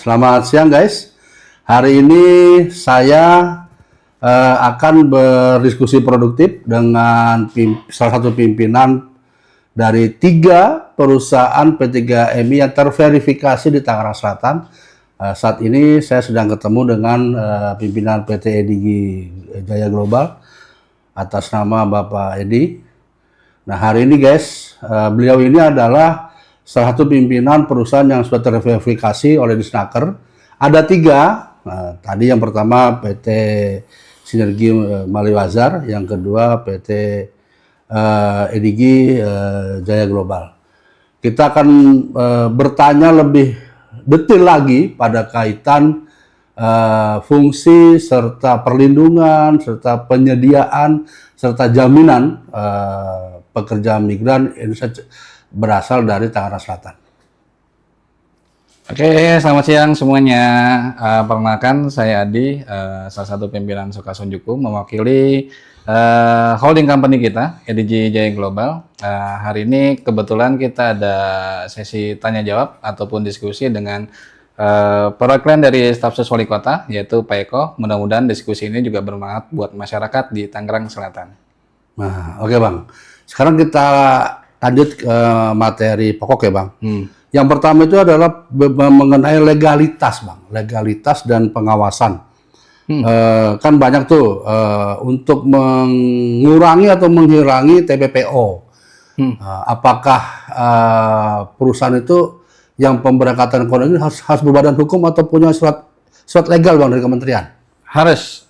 Selamat siang guys. Hari ini saya akan berdiskusi produktif dengan salah satu pimpinan dari 3 perusahaan P3MI yang terverifikasi di Tangerang Selatan. Saat ini saya sedang ketemu dengan pimpinan PT EDG Jaya Global atas nama Bapak Edi. Nah, hari ini guys, beliau ini adalah salah satu pimpinan perusahaan yang sudah terverifikasi oleh Disnaker. Ada 3. Tadi yang pertama PT Sinergi Maliwazar, yang kedua PT EDG Jaya Global. Kita akan bertanya lebih detail lagi pada kaitan fungsi serta perlindungan serta penyediaan serta jaminan pekerja migran Indonesia berasal dari Tangerang Selatan. Oke, selamat siang semuanya. Perkenalkan, saya Adi, salah satu pimpinan Soka Sonjuku, mewakili holding company kita, EDG Jaya Global. Hari ini kebetulan kita ada sesi tanya jawab ataupun diskusi dengan perwakilan dari staf sus wali kota, yaitu Pak Eko. Mudah-mudahan diskusi ini juga bermanfaat buat masyarakat di Tangerang Selatan. Nah, oke Bang. Sekarang kita lanjut ke materi pokok ya Bang. Yang pertama itu adalah mengenai legalitas Bang, legalitas dan pengawasan. Kan banyak tuh untuk mengurangi atau menghilangi TPPO. Apakah perusahaan itu yang pemberangkatan ekonomi harus berbadan hukum atau punya surat legal Bang dari kementerian? Harus.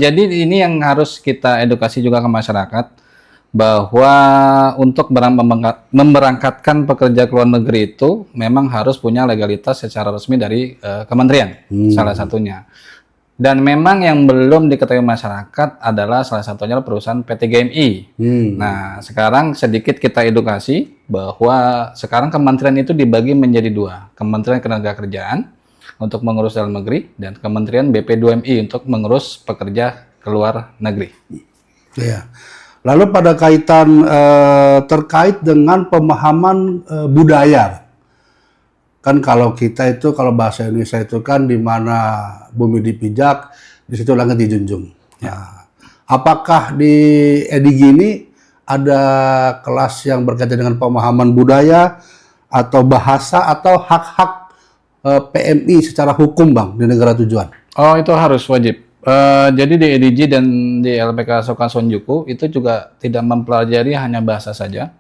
Jadi ini yang harus kita edukasi juga ke masyarakat, bahwa untuk memberangkatkan pekerja ke luar negeri itu memang harus punya legalitas secara resmi dari kementerian, salah satunya. Dan memang yang belum diketahui masyarakat adalah salah satunya perusahaan PT3MI. Nah, sekarang sedikit kita edukasi bahwa sekarang kementerian itu dibagi menjadi 2. Kementerian Ketenagakerjaan untuk mengurus dalam negeri dan Kementerian BP2MI untuk mengurus pekerja ke luar negeri. Iya. Lalu pada kaitan terkait dengan pemahaman budaya, kan kalau kita itu kalau bahasa Indonesia itu kan di mana bumi dipijak, di situ langit dijunjung. Nah, apakah di EDG ini ada kelas yang berkaitan dengan pemahaman budaya atau bahasa atau hak-hak PMI secara hukum Bang di negara tujuan? Oh, itu harus wajib. Jadi di EDG dan di LPK Soka Sonjuku itu juga tidak mempelajari hanya bahasa saja,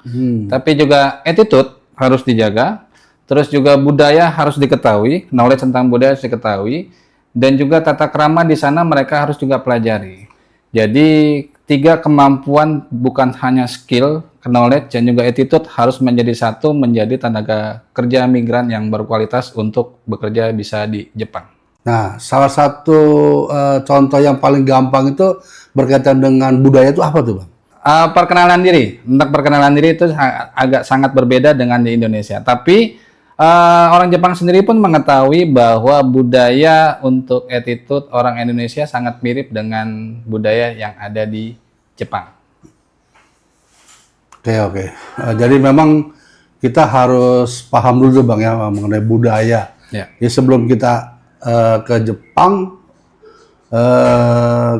tapi juga attitude harus dijaga, terus juga budaya harus diketahui, knowledge tentang budaya harus diketahui, dan juga tata krama di sana mereka harus juga pelajari. Jadi 3 kemampuan bukan hanya skill, knowledge, dan juga attitude harus menjadi satu, menjadi tenaga kerja migran yang berkualitas untuk bekerja bisa di Jepang. Nah, salah satu contoh yang paling gampang itu berkaitan dengan budaya itu apa tuh Bang? Perkenalan diri. Untuk perkenalan diri itu agak sangat berbeda dengan di Indonesia. Tapi orang Jepang sendiri pun mengetahui bahwa budaya untuk attitude orang Indonesia sangat mirip dengan budaya yang ada di Jepang. Oke. Jadi memang kita harus paham dulu Bang ya mengenai budaya. Ya. Jadi sebelum kita ke Jepang,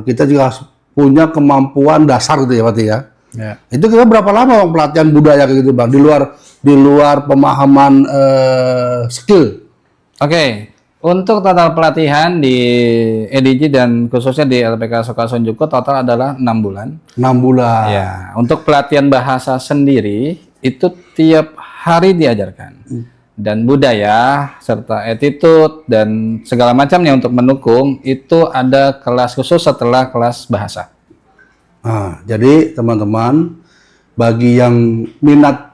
kita juga harus punya kemampuan dasar gitu ya berarti ya. Ya. Itu kira berapa lama Bang pelatihan budaya kayak gitu Bang di luar pemahaman skill? Oke. Untuk total pelatihan di EDG dan khususnya di LPK Soka Sonjuku total adalah 6 bulan. 6 bulan. Ya. Untuk pelatihan bahasa sendiri itu tiap hari diajarkan. Dan budaya serta attitude dan segala macamnya untuk mendukung itu ada kelas khusus setelah kelas bahasa. Nah, jadi teman-teman bagi yang minat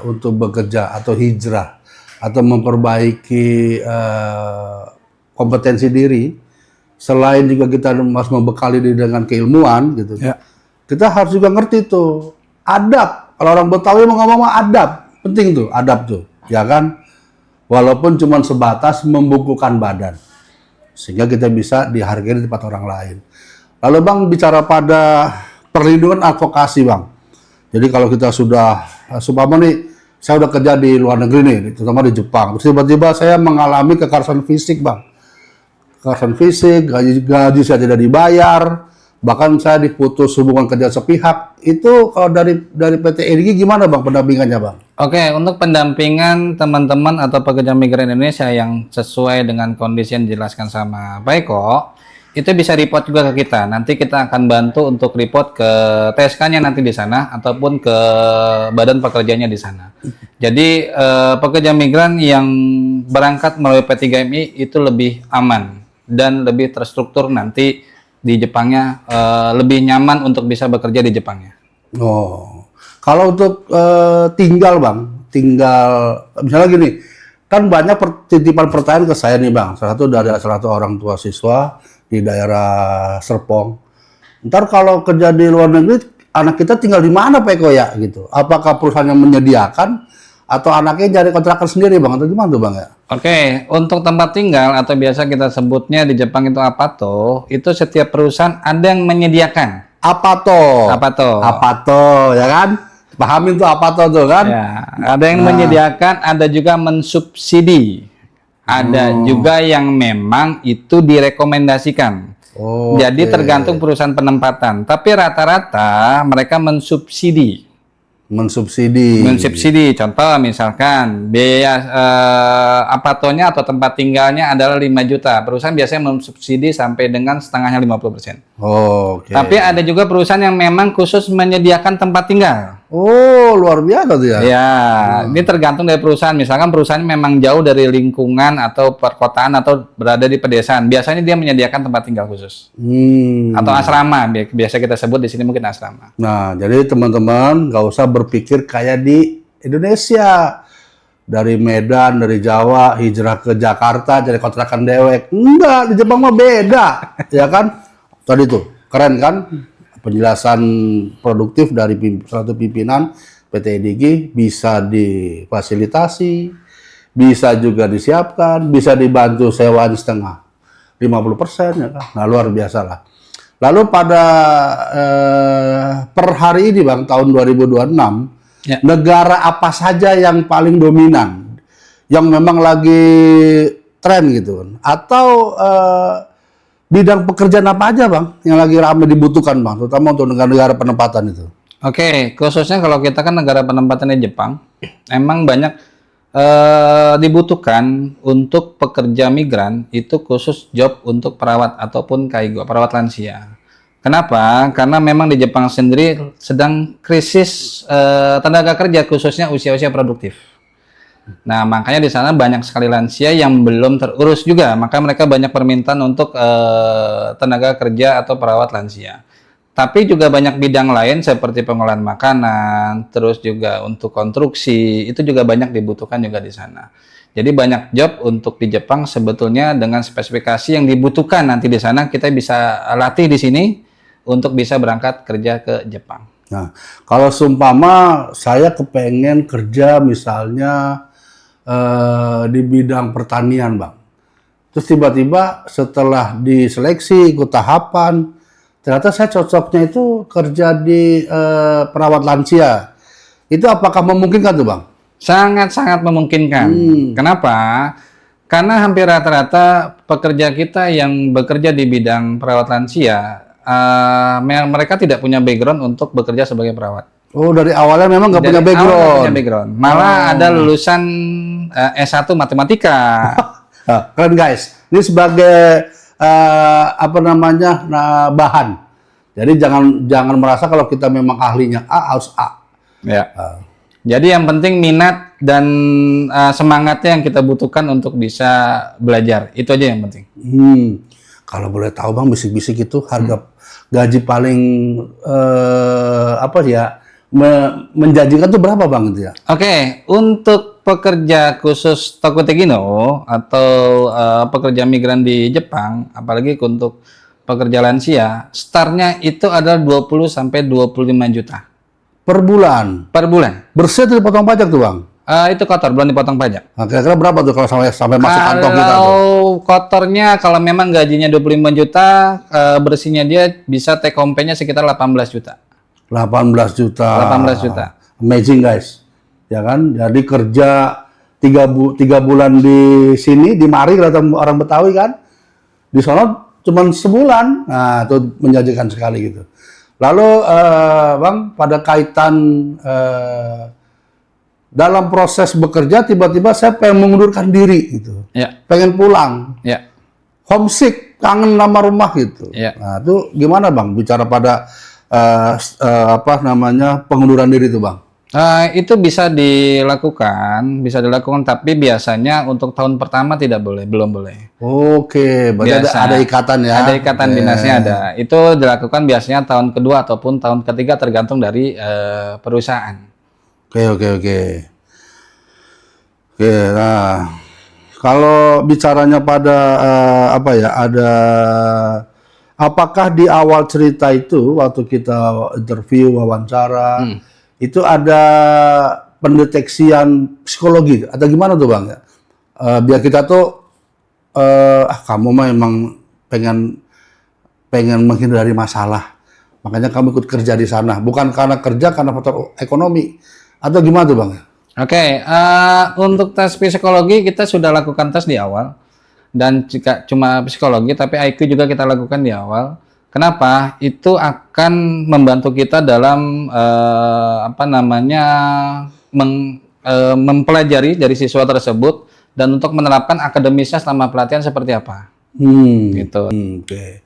untuk bekerja atau hijrah atau memperbaiki kompetensi diri, selain juga kita harus membekali diri dengan keilmuan gitu. Ya. Kita harus juga ngerti tuh adab. Kalau orang Betawi mau ngomong adab, penting tuh adab tuh. Ya kan, walaupun cuma sebatas membukukan badan, sehingga kita bisa dihargai di tempat orang lain. Lalu Bang bicara pada perlindungan advokasi Bang. Jadi kalau kita sudah, supaya nih saya udah kerja di luar negeri nih, terutama di Jepang. Terus tiba-tiba saya mengalami kekerasan fisik, Bang. Kekerasan fisik, gaji saya tidak dibayar, bahkan saya diputus hubungan kerja sepihak. Itu kalau dari PT EDG gimana, Bang, pendampingannya, Bang? Oke, untuk pendampingan teman-teman atau pekerja migran Indonesia yang sesuai dengan kondisi yang dijelaskan sama Pak Eko, itu bisa report juga ke kita. Nanti kita akan bantu untuk report ke TSK-nya nanti di sana ataupun ke badan pekerjanya di sana. Jadi pekerja migran yang berangkat melalui P3MI itu lebih aman dan lebih terstruktur nanti di Jepangnya, lebih nyaman untuk bisa bekerja di Jepangnya. Oh, kalau untuk tinggal, Bang, misalnya gini, kan banyak titipan pertanyaan ke saya nih, Bang. Salah satu orang tua siswa di daerah Serpong. Ntar kalau kerja di luar negeri, anak kita tinggal di mana, Pak Eko ya? Gitu. Apakah perusahaan yang menyediakan atau anaknya cari kontrakan sendiri, Bang? Atau gimana tuh, Bang ya? Oke, untuk tempat tinggal atau biasa kita sebutnya di Jepang itu apato, itu setiap perusahaan ada yang menyediakan. Apato, ya kan? Pahamin tuh apato tuh kan? Ya, ada yang menyediakan, ada juga mensubsidi. Ada juga yang memang itu direkomendasikan. Jadi tergantung perusahaan penempatan. Tapi rata-rata mereka mensubsidi. Mensubsidi. Contoh misalkan biaya apatonya atau tempat tinggalnya adalah 5 juta. Perusahaan biasanya mensubsidi sampai dengan setengahnya 50%. Tapi ada juga perusahaan yang memang khusus menyediakan tempat tinggal. Oh, luar biasa tuh ya. Ya, ini tergantung dari perusahaan. Misalkan perusahaan memang jauh dari lingkungan atau perkotaan atau berada di pedesaan. Biasanya dia menyediakan tempat tinggal khusus. Atau asrama, biasa kita sebut di sini mungkin asrama. Nah, jadi teman-teman nggak usah berpikir kayak di Indonesia. Dari Medan, dari Jawa, hijrah ke Jakarta, cari kontrakan dewek. Enggak, di Jepang mah beda. Ya kan? Tadi tuh, keren kan? Penjelasan produktif dari satu pimpinan PT EDG bisa difasilitasi, bisa juga disiapkan, bisa dibantu sewaan setengah 50% ya kan. Nah, luar biasa lah. Lalu pada per hari ini, Bang, tahun 2026, ya, negara apa saja yang paling dominan, yang memang lagi tren gitu, atau bidang pekerjaan apa aja, Bang, yang lagi ramai dibutuhkan, Bang, terutama untuk negara-negara penempatan itu? Oke, khususnya kalau kita kan negara penempatannya Jepang, emang banyak dibutuhkan untuk pekerja migran itu khusus job untuk perawat ataupun kaigo, perawat lansia. Kenapa? Karena memang di Jepang sendiri sedang krisis tenaga kerja khususnya usia-usia produktif. Nah, makanya di sana banyak sekali lansia yang belum terurus juga. Maka mereka banyak permintaan untuk tenaga kerja atau perawat lansia. Tapi juga banyak bidang lain seperti pengolahan makanan, terus juga untuk konstruksi, itu juga banyak dibutuhkan juga di sana. Jadi banyak job untuk di Jepang sebetulnya dengan spesifikasi yang dibutuhkan nanti di sana kita bisa latih di sini untuk bisa berangkat kerja ke Jepang. Nah, kalau seumpama saya kepengen kerja misalnya di bidang pertanian, Bang. Terus tiba-tiba setelah diseleksi, ikut tahapan, ternyata saya cocoknya itu kerja di perawat lansia. Itu apakah memungkinkan tuh, Bang? Sangat-sangat memungkinkan. Kenapa? Karena hampir rata-rata pekerja kita yang bekerja di bidang perawat lansia, mereka tidak punya background untuk bekerja sebagai perawat. Oh, dari awalnya memang nggak punya background. Malah ada lulusan S1 matematika. Keren, guys. Ini sebagai bahan. Jadi jangan merasa kalau kita memang ahlinya A harus A. Ya. Jadi yang penting minat dan semangatnya yang kita butuhkan untuk bisa belajar. Itu aja yang penting. Kalau boleh tahu, Bang, bisik-bisik itu harga gaji paling menjanjikan tuh berapa, Bang, itu ya? Oke, untuk pekerja khusus Tokutegino atau pekerja migran di Jepang, apalagi untuk pekerja lansia, startnya itu adalah 20 sampai 25 juta. Per bulan? Per bulan. Bersih atau dipotong pajak tuh, Bang? Itu kotor, belum dipotong pajak. Nah, kira-kira berapa tuh kalau sampai masuk kantong kita tuh? Kalau kotornya, kalau memang gajinya 25 juta, bersihnya dia bisa take home pay-nya sekitar 18 juta. 18 juta. 18 juta. Amazing, guys. ya kan? Jadi kerja 3 bulan di sini, di Mari kata orang Betawi kan, di sono cuma sebulan. Nah, itu menjanjikan sekali gitu. Lalu Bang, pada kaitan dalam proses bekerja tiba-tiba saya pengen mengundurkan diri gitu. Ya. Pengen pulang. Ya. Homesick, kangen sama rumah gitu. Ya. Nah, itu gimana Bang bicara pada pengunduran diri itu Bang? Itu bisa dilakukan, tapi biasanya untuk tahun pertama tidak boleh, belum boleh. Oke, berarti ada ikatan ya? Ada ikatan dinasnya ada. Itu dilakukan biasanya tahun kedua ataupun tahun ketiga tergantung dari perusahaan. Oke. Nah, kalau bicaranya pada apakah di awal cerita itu waktu kita interview wawancara itu ada pendeteksian psikologi atau gimana tuh Bang ya? Biar kita tuh kamu mah emang pengen menghindari masalah, makanya kamu ikut kerja di sana, bukan karena kerja, karena faktor ekonomi atau gimana tuh Bang? Oke, untuk tes psikologi kita sudah lakukan tes di awal, dan jika cuma psikologi tapi IQ juga kita lakukan di awal. Kenapa? Itu akan membantu kita dalam mempelajari dari siswa tersebut dan untuk menerapkan akademisnya selama pelatihan seperti apa. Gitu. Oke.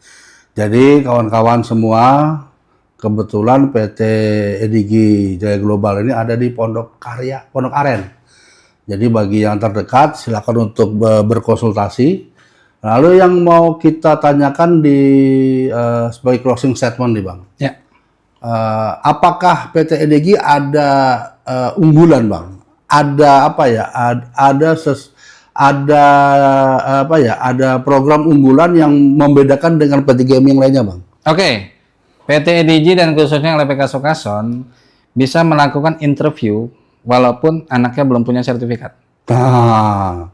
Jadi kawan-kawan semua, kebetulan PT Edigi Jaya Global ini ada di Pondok Aren. Jadi bagi yang terdekat silakan untuk berkonsultasi. Lalu yang mau kita tanyakan sebagai closing statement nih Bang. Ya. Apakah PT Edigi ada unggulan Bang? Ada ada program unggulan yang membedakan dengan PT Gaming lainnya Bang? Oke. PT EDG dan khususnya LPK Sukason bisa melakukan interview walaupun anaknya belum punya sertifikat. Nah,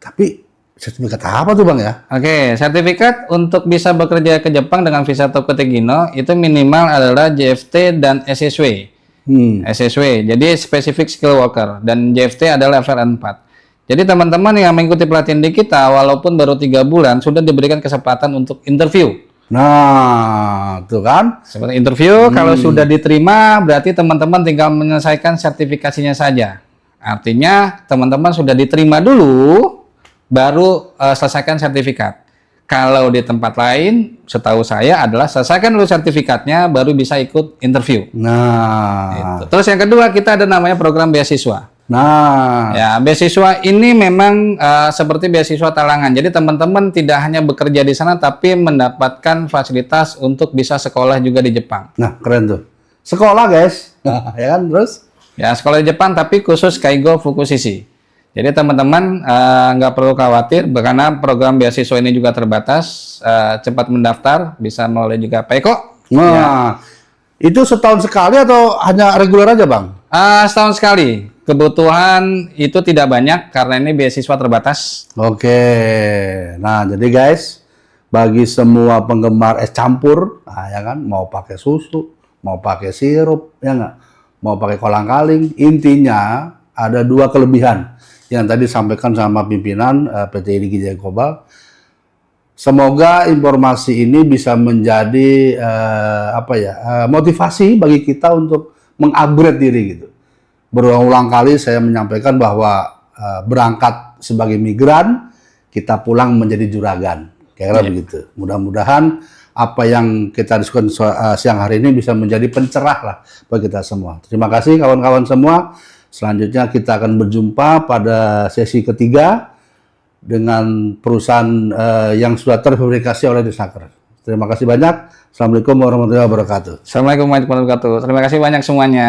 tapi sertifikat apa tuh Bang ya? Oke, sertifikat untuk bisa bekerja ke Jepang dengan visa Toko Tegino itu minimal adalah JFT dan SSW. SSW, jadi Specific Skill Worker, dan JFT adalah level 4. Jadi teman-teman yang mengikuti pelatihan di kita walaupun baru 3 bulan sudah diberikan kesempatan untuk interview. Nah, tuh kan. Seperti interview, kalau sudah diterima, berarti teman-teman tinggal menyelesaikan sertifikasinya saja. Artinya, teman-teman sudah diterima dulu, baru selesaikan sertifikat. Kalau di tempat lain, setahu saya adalah selesaikan dulu sertifikatnya, baru bisa ikut interview. Nah. Gitu. Terus yang kedua, kita ada namanya program beasiswa. Nah, ya, beasiswa ini memang seperti beasiswa talangan. Jadi teman-teman tidak hanya bekerja di sana, tapi mendapatkan fasilitas untuk bisa sekolah juga di Jepang. Nah, keren tuh. Sekolah guys, ya kan terus? Ya, sekolah di Jepang, tapi khusus Kaigo Fukushiki. Jadi teman-teman nggak perlu khawatir, karena program beasiswa ini juga terbatas. Cepat mendaftar, bisa melalui juga Peko. Nah, ya. Itu setahun sekali atau hanya reguler aja Bang? Setahun sekali. Kebutuhan itu tidak banyak karena ini beasiswa terbatas. Oke, nah jadi guys, bagi semua penggemar es campur, nah, ya kan, mau pakai susu, mau pakai sirup, ya nggak, mau pakai kolang-kaling, intinya ada 2 kelebihan yang tadi disampaikan sama pimpinan PT Edigi Jaya Global. Semoga informasi ini bisa menjadi motivasi bagi kita untuk mengupgrade diri gitu. Berulang-ulang kali saya menyampaikan bahwa berangkat sebagai migran, kita pulang menjadi juragan. Kira-kira begitu. Mudah-mudahan apa yang kita diskusikan siang hari ini bisa menjadi pencerah lah bagi kita semua. Terima kasih kawan-kawan semua. Selanjutnya kita akan berjumpa pada sesi ketiga dengan perusahaan yang sudah terverifikasi oleh Disnaker. Terima kasih banyak. Assalamualaikum warahmatullahi wabarakatuh. Assalamualaikum warahmatullahi wabarakatuh. Terima kasih banyak semuanya.